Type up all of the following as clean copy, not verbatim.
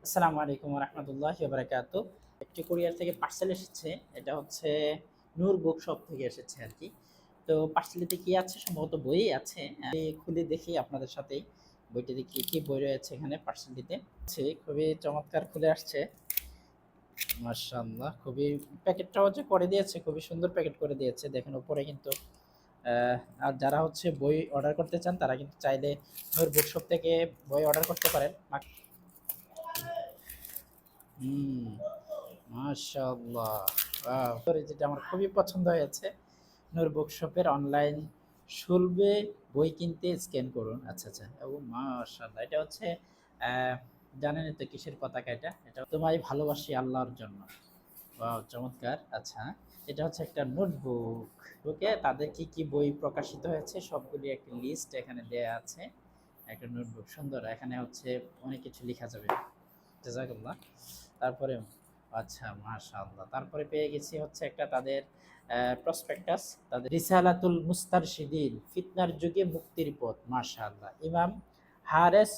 আসসালামু আলাইকুম রহমতুল্লাহ বারাকাতু। একটি কোরিয়ার থেকে পার্সেল এসেছে। এটা হচ্ছে নূর বুক শপ থেকে এসেছে আর কি। তো পার্সেলটিতে কি আছে? সম্ভবত বই আছে। আমি খুলে দেখি আপনাদের সাথে বইটিতে কি কি বই রয়েছে। এখানে পার্সেলটিতে খুবই চমৎকার খুলে আসছে। মাশাআল্লাহ, খুবই প্যাকেটটাও যে করে দিয়েছে, খুবই সুন্দর প্যাকেট করে দিয়েছে। দেখেন উপরে কিন্তু আর যারা হচ্ছে বই অর্ডার করতে চান তারা কিন্তু চাইলে নূর বুক শপ থেকে বই অর্ডার করতে পারেন। হুম, মাশাআল্লাহ, ওয়াও! যেটা আমার খুবই পছন্দ হয়েছে, নূর বুকশপের অনলাইন শুলবে বই কিনতে স্ক্যান করুন। আচ্ছা, আচ্ছা। ও মাশাআল্লাহ! এটা হচ্ছে জানেনই তো কিসের পতাকা এটা? এটা তোমায় ভালোবাসি আল্লাহর জন্য। ওয়াও! চমৎকার। আচ্ছা, এটা হচ্ছে একটা নোটবুক। বুকে তাদের কি, কি বই প্রকাশিত হয়েছে সবগুলি একটা লিস্ট এখানে দেয়া আছে। একটা নোটবুক সুন্দর। এখানে হচ্ছে অনেক কিছু লিখা যাবে। জাযাকাল্লাহ। তারপরে আচ্ছা, মাশাআল্লাহ। তারপরে পেয়ে গেছি হচ্ছে একটা তাদের প্রসপেক্টাস, তাদের রিসালাতুল মুস্তারশিদিন, ফিতনার যুগে মুক্তির পথ। মাশাআল্লাহ। ইমাম হারেস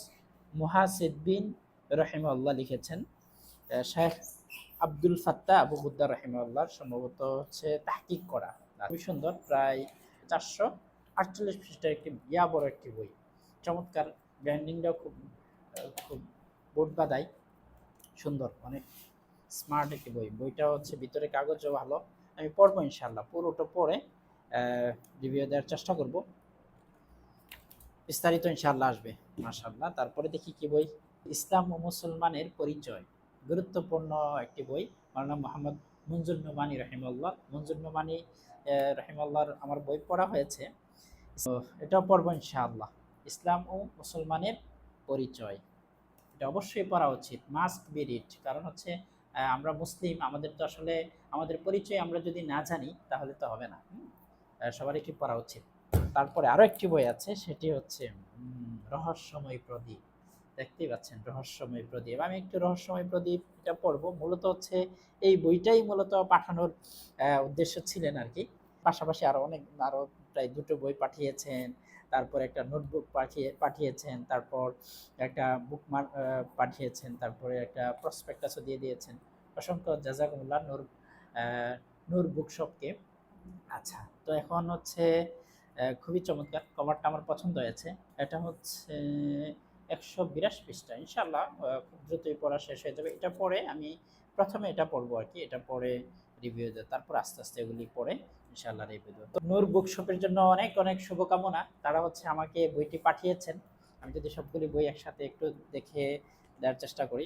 মুহাসিব বিন রহিমাহুল্লাহ লিখেছেন। শেখ আব্দুল ফাত্তাহ আবু হুদ্দা রহিমাহুল্লাহর সম্ভবত হচ্ছে তাহকিক করা। খুবই সুন্দর, প্রায় 448 পৃষ্ঠার একটি বড় একটি বই। চমৎকার, ব্র্যান্ডিংটাও খুব বোট বাঁধাই সুন্দর, অনেক স্মার্ট একটি বই। বইটা হচ্ছে ভিতরে কাগজও ভালো। আমি পড়বো ইনশাআল্লাহ, পুরোটা পড়ে রিভিউ দেওয়ার চেষ্টা করব। বিস্তারিত ইনশাআল্লাহ আসবে। মাশাআল্লাহ। তারপরে দেখি কি বই? ইসলাম ও মুসলমানের পরিচয়, গুরুত্বপূর্ণ একটি বই। মাওলানা মোহাম্মদ মুনজুর নোমানী রহিমাহুল্লাহ। মনজুর নোমানী রহিমাহুল্লাহর আমার বই পড়া হয়েছে। তো এটাও পড়বো ইনশাআল্লাহ। ইসলাম ও মুসলমানের পরিচয়, এটা অবশ্যই পড়া উচিত, মাস্ট বি রিড। কারণ হচ্ছে আমরা মুসলিম, আমাদের তো আসলে আমাদের পরিচয় আমরা যদি না জানি তাহলে তো হবে না। সবারই কি পড়া উচিত। তারপরে আরো একটি বই আছে, সেটি হচ্ছে রহস্যময় প্রদীপ। দেখতেই পাচ্ছেন, রহস্যময় প্রদীপ। আমি একটু রহস্যময় প্রদীপ এটা পড়বো। মূলত হচ্ছে এই বইটাই মূলত পাঠানোর উদ্দেশ্য ছিলেন আর কি। পাশাপাশি আরো প্রায় দুটো বই পাঠিয়েছেন। তারপর একটা নোটবুক পাঠিয়েছেন। তারপর একটা বুকমার্ক পাঠিয়েছেন। তারপরে একটা প্রসপেক্টাসও দিয়ে দিয়েছেন। অসংখ্য জাযাকুমুল্লাহ নূর বুকশপকে। আচ্ছা, তো এখন হচ্ছে খুবই চমৎকার, কভারটা আমার পছন্দ হয়েছে। এটা হচ্ছে 182 পৃষ্ঠা। ইনশাআল্লাহ খুব দ্রুতই পড়া শেষ হয়ে যাবে। এটা পড়ে আমি প্রথমে এটা পড়বো আর কি। এটা পড়ে রিভিউ দেব। তারপর আস্তে, আস্তে এগুলি পড়ে ইনশাআল্লাহ রিভিউ দেব। তো নূর বুকশপের জন্য অনেক, অনেক শুভকামনা। তারা হচ্ছে আমাকে বইটি পাঠিয়েছেন। আমি যদি সবগুলি বই একসাথে একটু দেখে দেওয়ার চেষ্টা করি।